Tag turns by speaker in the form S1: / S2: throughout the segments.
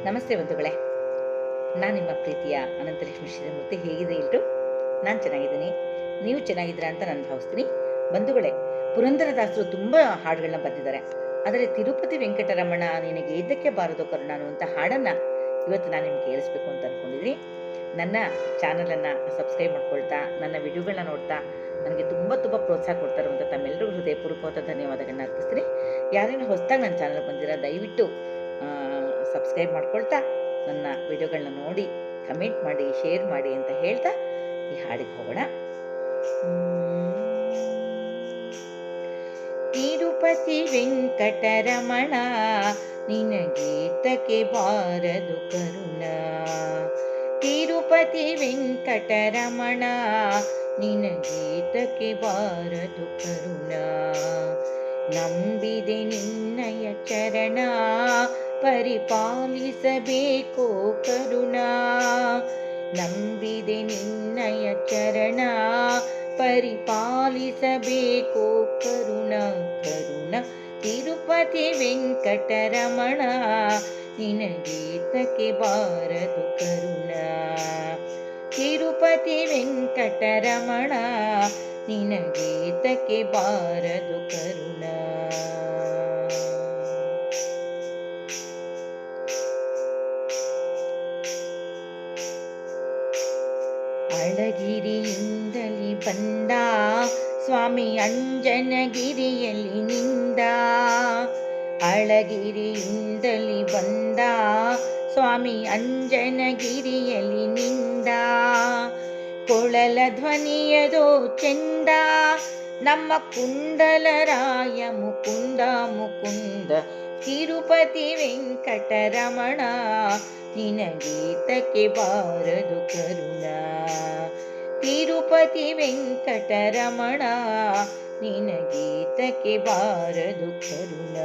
S1: ನಮಸ್ತೆ ಬಂಧುಗಳೇ, ನಾನು ನಿಮ್ಮ ಪ್ರೀತಿಯ ಅನಂತಲಕ್ಷ್ಮಿ ಶ್ರೀಮೂರ್ತಿ. ಹೇಗಿದೆ ಎಲ್ರು? ನಾನು ಚೆನ್ನಾಗಿದ್ದೀನಿ, ನೀವು ಚೆನ್ನಾಗಿದ್ದೀರಾ ಅಂತ ನಾನು ಭಾವಿಸ್ತೀನಿ. ಬಂಧುಗಳೇ, ಪುರಂದರದಾಸರು ತುಂಬ ಹಾಡುಗಳನ್ನ ಬರೆದಿದ್ದಾರೆ. ಆದರೆ ತಿರುಪತಿ ವೆಂಕಟರಮಣ ನಿನಗೆ ಏತಕ್ಕೆ ಬಾರದು ಕರುಣ ಅನ್ನುವಂಥ ಹಾಡನ್ನು ಇವತ್ತು ನಾನು ನಿಮ್ಗೆ ಕೇಳಿಸ್ಬೇಕು ಅಂತ ಅಂದ್ಕೊಂಡಿದ್ದೀನಿ. ನನ್ನ ಚಾನಲನ್ನು ಸಬ್ಸ್ಕ್ರೈಬ್ ಮಾಡ್ಕೊಳ್ತಾ, ನನ್ನ ವಿಡಿಯೋಗಳನ್ನ ನೋಡ್ತಾ ನನಗೆ ತುಂಬ ಪ್ರೋತ್ಸಾಹ ಕೊಡ್ತಾ ಇರುವಂಥ ತಮ್ಮೆಲ್ಲರಿಗೂ ಹೃದಯಪೂರ್ವಕವಾದ ಧನ್ಯವಾದಗಳನ್ನ ಅರ್ಪಿಸ್ತೀನಿ. ಯಾರೇನೋ ಹೊಸದಾಗಿ ನನ್ನ ಚಾನಲ್ ಬಂದಿರೋ ದಯವಿಟ್ಟು ಸಬ್ಸ್ಕ್ರೈಬ್ ಮಾಡ್ಕೊಳ್ತಾ ನನ್ನ ವಿಡಿಯೋಗಳನ್ನ ನೋಡಿ ಕಮೆಂಟ್ ಮಾಡಿ ಶೇರ್ ಮಾಡಿ ಅಂತ ಹೇಳ್ತಾ ಈ ಹಾಡಿಗೆ ಹೋಗೋಣ. ತಿರುಪತಿ ವೆಂಕಟರಮಣ ನಿನಗೇತಕ್ಕೆ ಬಾರದು ಕರುಣ. ತಿರುಪತಿ ವೆಂಕಟರಮಣ ನಿನಗೇತಕ್ಕೆ ಬಾರದು ಕರುಣ. ನಂಬಿದೆ ನಿನ್ನಯ ಚರಣ ಪರಿಪಾಲಿಸಬೇಕು ಕರುಣ. ನಂಬಿದೆ ನಿನ್ನಯ ಚರಣ ಪರಿಪಾಲಿಸಬೇಕು ಕರುಣ ಕರುಣ. ತಿರುಪತಿ ವೆಂಕಟರಮಣ ನಿನಗೇತಕ್ಕೆ ಬಾರದು ಕರುಣ. ತಿರುಪತಿ ವೆಂಕಟರಮಣ ನಿನಗೇತಕ್ಕೆ ಬಾರದು ಕರುಣ. ಅಳಗಿರಿಯಿಂದಲಿ ಬಂದ ಸ್ವಾಮಿ ಅಂಜನಗಿರಿಯಲ್ಲಿ ನಿಂದ. ಅಳಗಿರಿಯಿಂದಲಿ ಬಂದ ಸ್ವಾಮಿ ಅಂಜನಗಿರಿಯಲ್ಲಿ ನಿಂದ. ಕೊಳಲ ಧ್ವನಿಯದೋ ಚೆಂದ ನಮ್ಮ ಕುಂಡಲರಾಯ ಮುಕುಂದ ಮುಕುಂದ. ತಿರುಪತಿ ವೆಂಕಟರಮಣ ನಿನಗೇತಕ್ಕೆ ಬಾರದು ಕರುಣ. ತಿರುಪತಿ ವೆಂಕಟರಮಣ ನಿನಗೇತಕ್ಕೆ ಬಾರದು ಕರುಣ.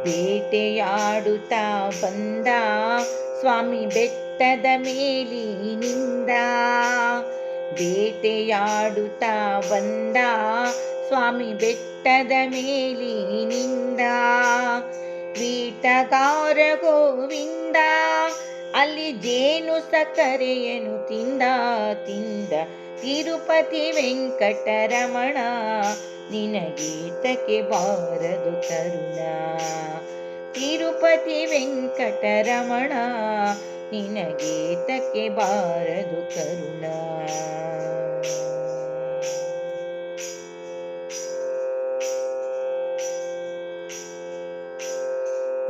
S1: ಬೇಟೆಯಾಡುತ್ತಾ ಬಂದ ಸ್ವಾಮಿ ಬೆಟ್ಟದ ಮೇಲಿನಿಂದ. ಬೇಟೆಯಾಡುತ್ತಾ ಬಂದ ಸ್ವಾಮಿ ಬೆಟ್ಟದ ಮೇಲಿನಿಂದ. ವೀಟಗಾರ ಗೋವಿಂದ ಅಲ್ಲಿ ಜೇನು ಸಕ್ಕರೆಯನ್ನು ತಿಂದ ತಿಂದ. ತಿರುಪತಿ ವೆಂಕಟರಮಣ ನಿನಗೇತಕ್ಕೆ ಬಾರದು ಕರುಣ. ತಿರುಪತಿ ವೆಂಕಟರಮಣ ನಿನಗೇತಕ್ಕೆ ಬಾರದು ಕರುಣ.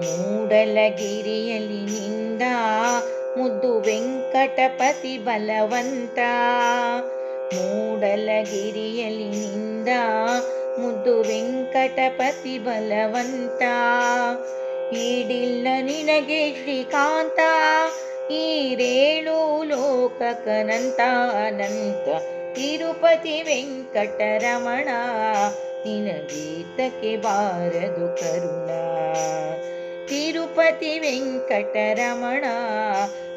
S1: ಮೂಡಲಗಿರಿಯಲ್ಲಿ ನಿಂದ ಮುದ್ದು ವೆಂಕಟಪತಿ ಬಲವಂತ. ಮೂಡಲಗಿರಿಯಲ್ಲಿ ನಿಂದ ಮುದ್ದು ವೆಂಕಟಪತಿ ಬಲವಂತ. ಈಡಿಲ್ಲ ನಿನಗೆ ಶ್ರೀಕಾಂತ ಈರೇಳು ಲೋಕಕನಂತ ಅನಂತ. ತಿರುಪತಿ ವೆಂಕಟರಮಣ ನಿನಗೇತಕ್ಕೆ ಬಾರದು ಕರುಣ. ತಿರುಪತಿ ವೆಂಕಟರಮಣ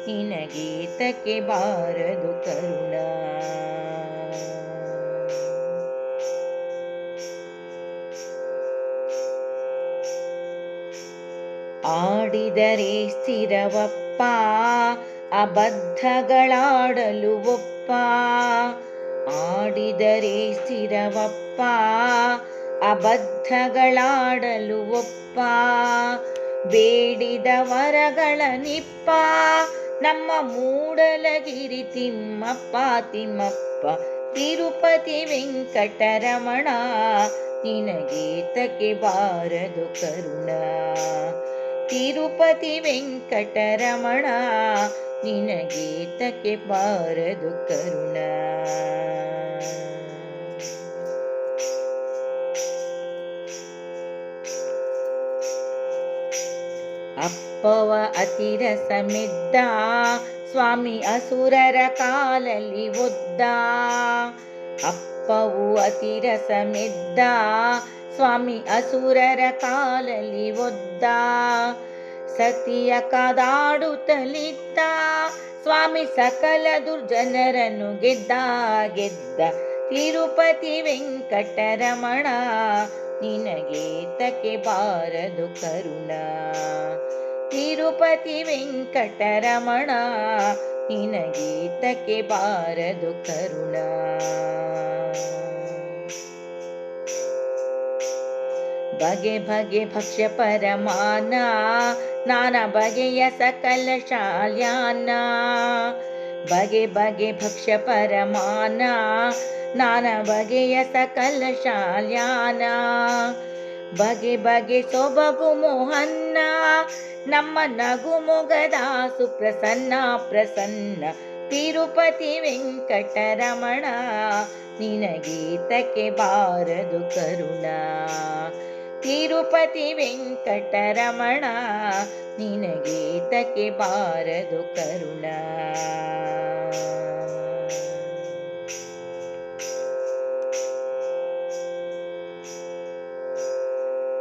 S1: ನಿನಗೇತಕ್ಕೆ ಬಾರದು ಕರುಣ. ಆಡಿದರೆ ಸ್ಥಿರವಪ್ಪ ಅಬದ್ಧಗಳಾಡಲು ಒಪ್ಪ. ಆಡಿದರೆ ಸ್ಥಿರವಪ್ಪ ಅಬದ್ಧಗಳಾಡಲು ಒಪ್ಪ. ಬೇಡಿದ ವರಗಳ ನಿಪ್ಪ ನಮ್ಮ ಮೂಡಲಗಿರಿ ತಿಮ್ಮಪ್ಪ ತಿಮ್ಮಪ್ಪ. ತಿರುಪತಿ ವೆಂಕಟರಮಣ ನಿನಗೇತಕ್ಕೆ ಬಾರದು ಕರುಣ. ತಿರುಪತಿ ವೆಂಕಟರಮಣ ನಿನಗೇತಕ್ಕೆ ಬಾರದು ಕರುಣ. ಅಪ್ಪವ ಅತಿರಸ ಮೆದ್ದ ಸ್ವಾಮಿ ಅಸುರರ ಕಾಲಲ್ಲಿ ಒದ್ದ. ಅಪ್ಪವು ಅತಿರಸ ಮೆದ್ದ ಸ್ವಾಮಿ ಅಸುರರ ಕಾಲಲ್ಲಿ ಒದ್ದ. ಸತಿಯ ಕಾದಾಡುತ್ತಲಿದ್ದ ಸ್ವಾಮಿ ಸಕಲ ದುರ್ಜನರನ್ನು ಗೆದ್ದ ಗೆದ್ದ. ತಿರುಪತಿ ವೆಂಕಟರಮಣ ನಿನಗೇತಕ್ಕೆ ಬಾರದು ಕರುಣ. ತಿರುಪತಿ ವೆಂಕಟರಮಣ ನಿನಗೇತಕ್ಕೆ ಬಾರದು ಕರುಣ. ಬಗೆ ಬಗೆ ಭಕ್ಷ್ಯ ಪರಮಾನ ನಾನಾ ಬಗೆಯ ಸಕಲ ಶಾಲ್ಯಾನ. ಬಗೆ ಬಗೆ ಭಕ್ಷ್ಯ ಪರಮಾನ ನಾನಾ ಬಗೆಯ ಸಕಲ ಶಾಲ್ಯಾನ. ಬಗೆ ಬಗೆ ಸೊಬಗು ಮೋಹನ್ನ ನಮ್ಮ ನಗು ಮೊಗದ ಸುಪ್ರಸನ್ನ ಪ್ರಸನ್ನ. ತಿರುಪತಿ ವೆಂಕಟರಮಣ ನಿನಗೇತಕ್ಕೆ ಬಾರದು ಕರುಣ. ತಿರುಪತಿ ವೆಂಕಟರಮಣ ನಿನಗೇತಕ್ಕೆ ಬಾರದು ಕರುಣ.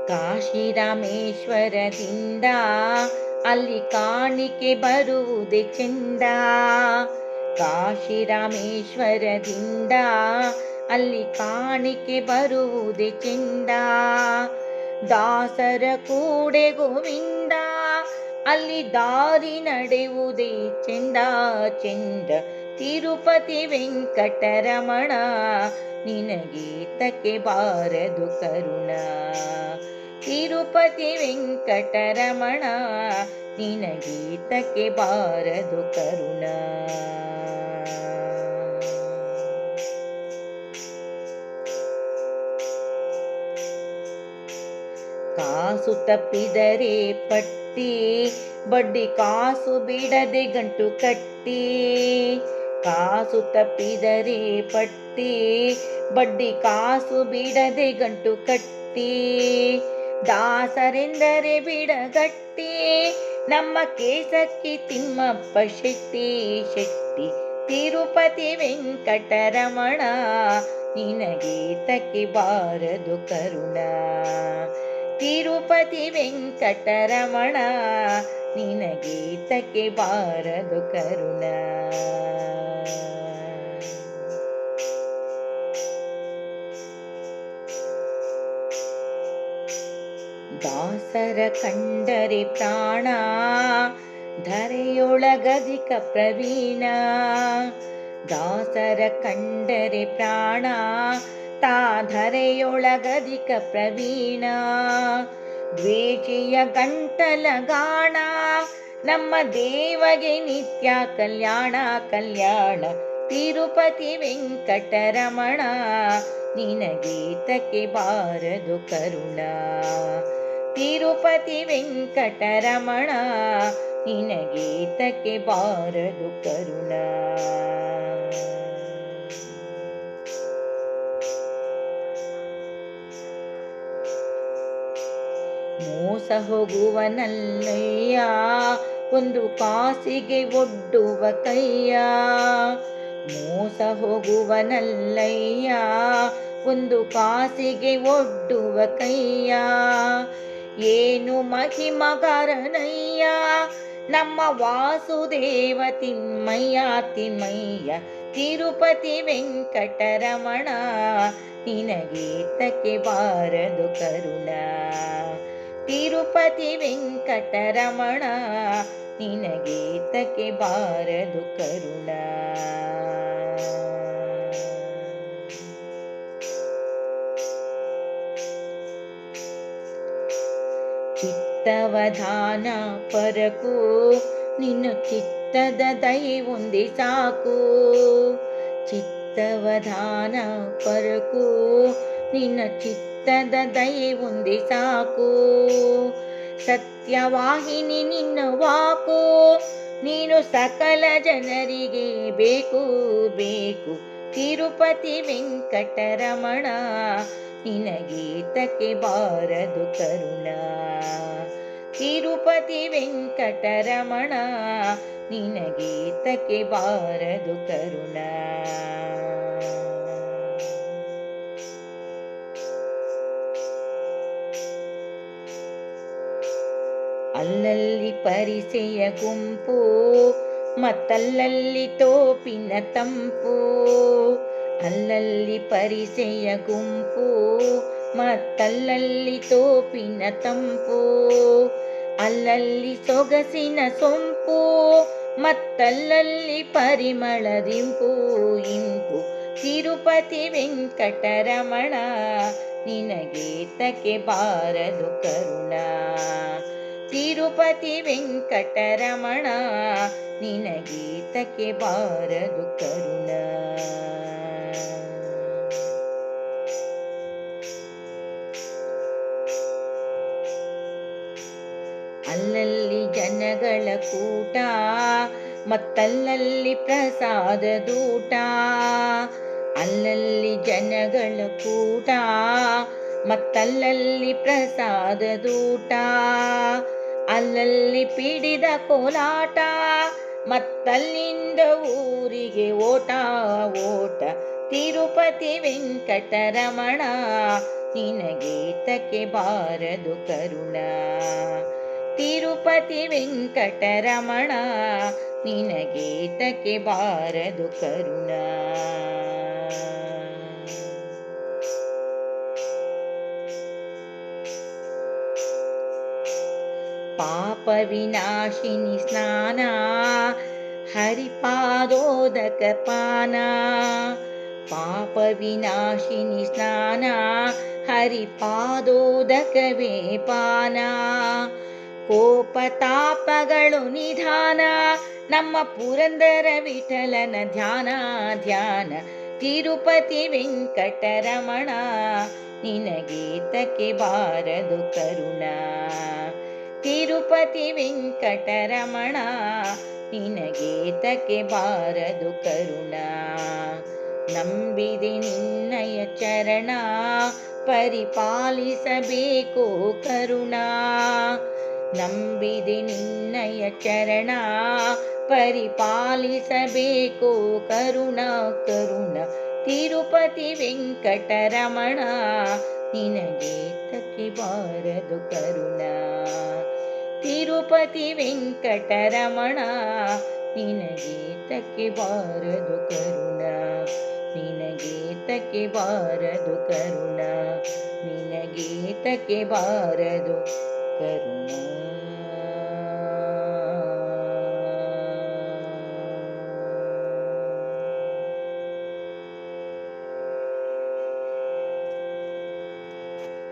S1: ಕಾಶಿ ರಾಮೇಶ್ವರದಿಂದ ಅಲ್ಲಿ ಕಾಣಿಕೆ ಬರುವುದೇ ಚೆಂದ. ಕಾಶಿ ರಾಮೇಶ್ವರದಿಂದ ಅಲ್ಲಿ ಕಾಣಿಕೆ ಬರುವುದೇ ಚೆಂದ. ದಾಸರ ಕೂಡೆ ಗೋವಿಂದ ಅಲ್ಲಿ ದಾರಿ ನಡೆಯುವುದೇ ಚೆಂದ ಚೆಂದ. ತಿರುಪತಿ ವೆಂಕಟರಮಣ ನಿನಗೇತಕ್ಕೆ ಬಾರದು ಕರುಣ. ತಿರುಪತಿ ವೆಂಕಟರಮಣ ನಿನಗೇತಕ್ಕೆ ಬಾರದು ಕರುಣ. ಕಾಸು ತಪ್ಪಿದರೆ ಪಟ್ಟಿ ಬಡ್ಡಿ ಕಾಸು ಬಿಡದೆ ಗಂಟು ಕಟ್ಟಿ. ಕಾಸು ತಪ್ಪಿದರೆ ಪಟ್ಟಿ ಬಡ್ಡಿ ಕಾಸು ಬಿಡದೆ ಗಂಟು ಕಟ್ಟಿ. ದಾಸರೆಂದರೆ ಬಿಡಗಟ್ಟಿ ನಮ್ಮ ಕೇಸಕ್ಕಿ ತಿಮ್ಮಪ್ಪ ಶೆಟ್ಟಿ ಶೆಟ್ಟಿ. ತಿರುಪತಿ ವೆಂಕಟರಮಣ ನಿನಗೇತಕ್ಕೆ ಬಾರದು ಕರುಣ. ತಿರುಪತಿ ವೆಂಕಟರಮಣ ನಿನಗೇತಕ್ಕೆ ಬಾರದು ಕರುಣ. ದಾಸರ ಕಂಡರೆ ಪ್ರಾಣ ಧರೆಯೊಳಗಧಿಕ ಪ್ರವೀಣ. ದಾಸರ ಕಂಡರೆ ಪ್ರಾಣ ತಾ ಧರೆಯೊಳಗಧಿಕ ಪ್ರವೀಣ. ದ್ವೇಷಿಯ ಗಂಟಲ ಗಾಣ ನಮ್ಮ ದೇವಗೆ ನಿತ್ಯ ಕಲ್ಯಾಣ ಕಲ್ಯಾಣ. ತಿರುಪತಿ ವೆಂಕಟರಮಣ ನಿನಗೇತಕ್ಕೆ ಬಾರದು ಕರುಣ. ತಿರುಪತಿ ವೆಂಕಟರಮಣ ನಿನಗೇತಕ್ಕೆ ಬಾರದು ಕರುಣ. ಮೋಸ ಹೋಗುವನಲ್ಲಯ್ಯ ಒಂದು ಕಾಸಿಗೆ ಒಡ್ಡುವ ಕೈಯ. ಮೋಸ ಹೋಗುವನಲ್ಲಯ್ಯ ಒಂದು ಕಾಸಿಗೆ ಒಡ್ಡುವ ಕೈಯ. ಏನು ಮಹಿಮಗಾರನಯ್ಯ ನಮ್ಮ ವಾಸುದೇವ ತಿಮ್ಮಯ್ಯ ತಿಮ್ಮಯ್ಯ. ತಿರುಪತಿ ವೆಂಕಟರಮಣ ನಿನಗೇತಕ್ಕೆ ಬಾರದು ಕರುಣ. ತಿರುಪತಿ ವೆಂಕಟರಮಣ ನಿನಗೇತಕ್ಕೆ ಬಾರದು ಕರುಣ. ಚಿತ್ತವಧಾನ ಪರಕು ನಿನ್ನ ಚಿತ್ತದ ದಯೆ ಒಂದೇ ಸಾಕು. ಚಿತ್ತವಧಾನ ಪರಕು ನಿನ್ನ ಚಿತ್ತದ ದಯೆ ಒಂದೇ ಸಾಕು. ಸತ್ಯವಾಹಿನಿ ನಿನ್ನ ವಾಕು ನೀನು ಸಕಲ ಜನರಿಗೆ ಬೇಕು ಬೇಕು. ತಿರುಪತಿ ವೆಂಕಟರಮಣ ನಿನಗೇತಕ್ಕೆ ಬಾರದು ಕರುಣ. ತಿರುಪತಿ ವೆಂಕಟರಮಣ ನಿನಗೇತಕ್ಕೆ ಬಾರದು ಕರುಣ. ಅಲ್ಲಲ್ಲಿ ಪರಿಸೆಯ ಗುಂಪು ಮತ್ತಲ್ಲಲ್ಲಿ ತೋಪಿನ ತಂಪು. ಅಲ್ಲಲ್ಲಿ ಪರಿಸೆಯ ಗುಂಪು, ಮತ್ತಲ್ಲಲ್ಲಿ ತೋಪಿನ ತಂಪು, ಅಲ್ಲಲ್ಲಿ ಸೊಗಸಿನ ಸೊಂಪು, ಮತ್ತಲ್ಲಲ್ಲಿ ಪರಿಮಳದಿಂಪು ಇಂಪು. ತಿರುಪತಿ ವೆಂಕಟರಮಣ, ನಿನಗೇತಕ್ಕೆ ಬಾರದು ಕರುಣ. ತಿರುಪತಿ ವೆಂಕಟರಮಣ, ನಿನಗೇತಕ್ಕೆ ಬಾರದು ಕರುಣ. ಅಲ್ಲಲ್ಲಿ ಜನಗಳ ಕೂಟ, ಮತ್ತಲ್ಲಲ್ಲಿ ಪ್ರಸಾದದೂಟ, ಅಲ್ಲಲ್ಲಿ ಜನಗಳ ಕೂಟ, ಮತ್ತಲ್ಲಲ್ಲಿ ಪ್ರಸಾದದೂಟ, ಅಲ್ಲಲ್ಲಿ ಪಿಡಿದ ಕೋಲಾಟ, ಮತ್ತಲ್ಲಿಂದ ಊರಿಗೆ ಓಟ ಓಟ. ತಿರುಪತಿ ವೆಂಕಟರಮಣ, ನಿನಗೇತಕ್ಕೆ ಬಾರದು ಕರುಣ. ತಿರುಪತಿ ವೆಂಕಟರಮಣ, ನಿನಗೇತಕ್ಕೆ ಬಾರದು ಕರುಣ. ಪಾಪ ವಿನಾಶಿನಿ ಸ್ನಾನ, ಹರಿಪಾದೋದಕ ಪಾನ. ಪಾಪ ವಿನಾಶಿನಿ ಸ್ನಾನ, ಹರಿಪಾದೋದಕವೇ ಪಾನ. ಕೋಪತಾಪಗಳು ನಿಧಾನ, ನಮ್ಮ ಪುರಂದರ ವಿಠಲನ ಧ್ಯಾನ ಧ್ಯಾನ. ತಿರುಪತಿ ವೆಂಕಟರಮಣ, ನಿನಗೇತಕ್ಕೆ ಬಾರದು ಕರುಣ. ತಿರುಪತಿ ವೆಂಕಟರಮಣ, ನಿನಗೇತಕ್ಕೆ ಬಾರದು ಕರುಣ. ನಂಬಿದೆ ನಿನ್ನಯ ಚರಣ, ಪರಿಪಾಲಿಸಬೇಕು ಕರುಣ. ನಂಬಿದೆ ನಿನ್ನಯ ಚರಣ, ಪರಿಪಾಲಿಸಬೇಕು ಕರುಣ ಕರುಣ. ತಿರುಪತಿ ವೆಂಕಟರಮಣ, ನಿನಗೇತಕ್ಕೆ ಬಾರದು ಕರುಣ. ತಿರುಪತಿ ವೆಂಕಟರಮಣ, ನಿನಗೇತಕ್ಕೆ ಬಾರದು ಕರುಣ. ನಿನಗೇತಕ್ಕೆ ಬಾರದು ಕರುಣ. ನಿನಗೇತಕ್ಕೆ ಬಾರದು ಕರುಣ.